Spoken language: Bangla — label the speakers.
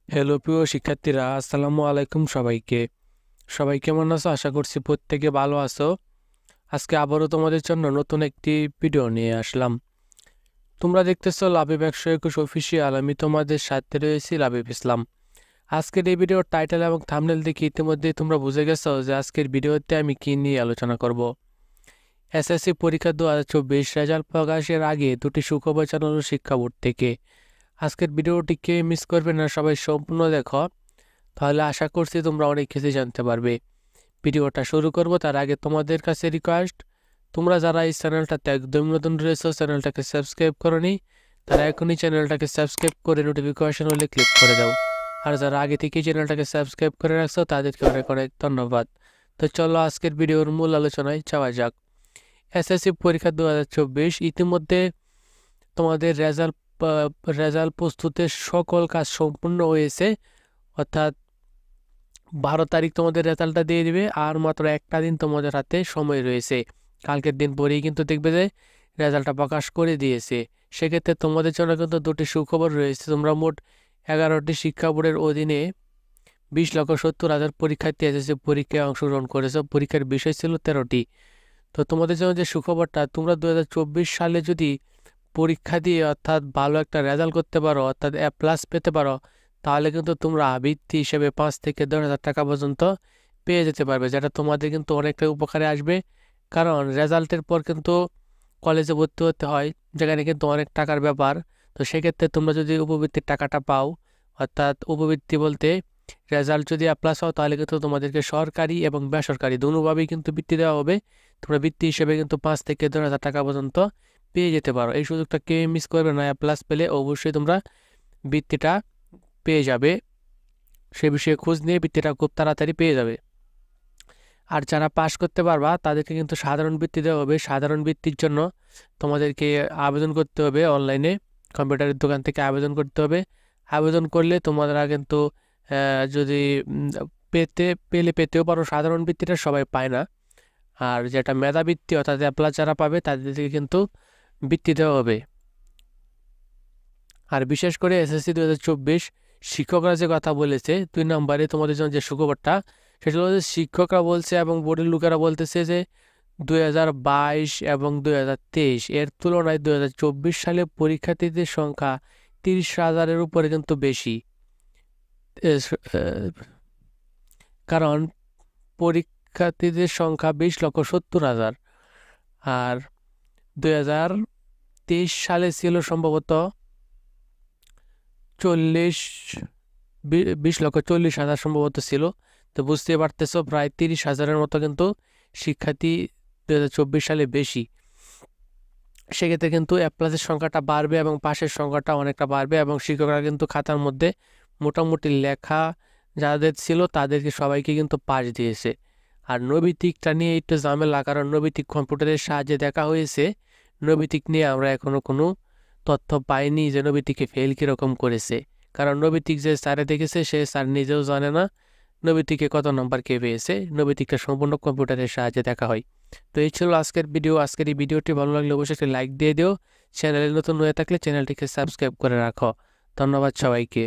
Speaker 1: হ্যালো প্রিয় শিক্ষার্থীরা, আসসালামু আলাইকুম সবাইকে। সবাই কেমন আছো? আশা করছি প্রত্যেকে ভালো আছো। আজকে আবারও তোমাদের জন্য নতুন একটি ভিডিও নিয়ে আসলাম। তোমরা দেখতেছো লাবিব 121 অফিসিয়াল, আমি তোমাদের সাথে রয়েছি লাবিব ইসলাম। আজকের এই ভিডিওর টাইটেল এবং থাম্বনেল দেখে ইতিমধ্যেই তোমরা বুঝে গেছো যে আজকের ভিডিওতে আমি কি নিয়ে আলোচনা করব। এসএসসি পরীক্ষা 2024 রেজাল্ট প্রকাশের আগে দুটি সুখবর জানালো শিক্ষা বোর্ড থেকে। আজকের ভিডিওটি কে মিস করবে না, সবাই সম্পূর্ণ দেখো, তাহলে আশা করছি তোমরা অনেক কিছু জানতে পারবে। ভিডিওটা শুরু করব তার আগে তোমাদের কাছে রিকোয়েস্ট, তোমরা যারা এই চ্যানেলটাতে একদম নতুন রয়েছে, চ্যানেলটাকে সাবস্ক্রাইব করোনি, তারা এখনই চ্যানেলটাকে সাবস্ক্রাইব করে নোটিফিকেশন হলে ক্লিক করে দাও। আর যারা আগে থেকেই চ্যানেলটাকে সাবস্ক্রাইব করে রাখছো তাদেরকে অনেক অনেক ধন্যবাদ। তো চলো আজকের ভিডিওর মূল আলোচনায় যাওয়া যাক। এসএসসি পরীক্ষা 2024 ইতিমধ্যে তোমাদের রেজাল্ট প্রস্তুতের সকল কাজ সম্পূর্ণ হয়েছে। অর্থাৎ 12 তারিখ তোমাদের রেজাল্টটা দিয়ে দিবে, আর মাত্র একটা দিন তোমাদের হাতে সময় রয়েছে। কালকের দিন পরেই কিন্তু দেখবে যে রেজাল্টটা প্রকাশ করে দিয়েছে। সেক্ষেত্রে তোমাদের জন্য কিন্তু দুটি সুখবর রয়েছে। তোমরা মোট 11টি শিক্ষা বোর্ডের অধীনে 20,70,000 পরীক্ষার্থী এসেছে পরীক্ষায় অংশগ্রহণ করেছে। পরীক্ষার বিষয় ছিল 13টি। তো তোমাদের জন্য যে সুখবরটা, তোমরা 2024 সালে যদি পরীক্ষা দিয়ে অর্থাৎ ভালো একটা রেজাল্ট করতে পারো, অর্থাৎ A+ পেতে পারো, তাহলে কিন্তু তোমরা বৃত্তি হিসেবে 5 থেকে 10,000 টাকা পর্যন্ত পেয়ে যেতে পারবে, যেটা তোমাদের কিন্তু অনেকটা উপকারে আসবে। কারণ রেজাল্টের পর কিন্তু কলেজে ভর্তি হতে হয়, যেখানে কিন্তু অনেক টাকার ব্যাপার। তো সেক্ষেত্রে তোমরা যদি উপবৃত্তির টাকাটা পাও, অর্থাৎ উপবৃত্তি বলতে রেজাল্ট যদি A+ হও, তাহলে কিন্তু তোমাদেরকে সরকারি এবং বেসরকারি দুটোভাবেই কিন্তু বৃত্তি দেওয়া হবে। তোমরা বৃত্তি হিসেবে কিন্তু 5 থেকে 10,000 টাকা পর্যন্ত পেয়ে যেতে পারো। এই সুযোগটা কেউ মিস করবে না। A+ পেলে অবশ্যই তোমরা বৃত্তিটা পেয়ে যাবে। সে বিষয়ে খোঁজ নিয়ে বৃত্তিটা খুব তাড়াতাড়ি পেয়ে যাবে। আর যারা পাস করতে পারবা তাদেরকে কিন্তু সাধারণ বৃত্তি দেওয়া হবে। সাধারণ বৃত্তির জন্য তোমাদেরকে আবেদন করতে হবে, অনলাইনে কম্পিউটারের দোকান থেকে আবেদন করতে হবে। আবেদন করলে তোমরা কিন্তু যদি পেতেও পারো। সাধারণ বৃত্তিটা সবাই পায় না। আর যেটা মেধাবৃত্তি অর্থাৎ A+ যারা পাবে তাদেরকে কিন্তু বৃত্তি দেওয়া হবে। আর বিশেষ করে এসএসসি 2024 শিক্ষকরা যে কথা বলেছে 2 নম্বরে তোমাদের জন্য যে সুখবরটা, সেটা হলো যে শিক্ষকরা বলছে এবং বোর্ডের লোকেরা বলতেছে যে 2022 এবং 2023 এর তুলনায় 2024 সালে পরীক্ষার্থীদের সংখ্যা 30,000-এর উপরে কিন্তু বেশি। কারণ পরীক্ষার্থীদের সংখ্যা 20,70,000, আর 2023 সালে ছিল সম্ভবত 20,40,000 সম্ভবত ছিল। তো বুঝতে পারতেছো প্রায় 30,000-এর মতো কিন্তু শিক্ষার্থী 2024 সালে বেশি। সেক্ষেত্রে কিন্তু A+-এর সংখ্যাটা বাড়বে এবং পাশের সংখ্যাটা অনেকটা বাড়বে, এবং শিক্ষকরা কিন্তু খাতার মধ্যে মোটামুটি লেখা যাদের ছিল তাদেরকে সবাইকে কিন্তু পাস দিয়েছে। আর নৈবিত্তিকটা নিয়ে একটু ঝামেলা, কারণ নৈবিত্তিক কম্পিউটারের সাহায্যে দেখা হয়েছে। নৈবিত্তিক নিয়ে আমরা এখনো কোনো তথ্য পাইনি যে নৈবিত্তিকে ফেল কীরকম করেছে। কারণ নৈবিত্তিক যে স্যারে দেখেছে সে স্যার নিজেও জানে না নৈবিত্তিকে কত নম্বর কে পেয়েছে। নৈবিত্তিকটা সম্পূর্ণ কম্পিউটারের সাহায্যে দেখা হয়। তো এই ছিল আজকের ভিডিও। আজকের এই ভিডিওটি ভালো লাগলে অবশ্যই একটা লাইক দিয়ে দিও। চ্যানেলে নতুন হয়ে থাকলে চ্যানেলটিকে সাবস্ক্রাইব করে রাখো। ধন্যবাদ সবাইকে।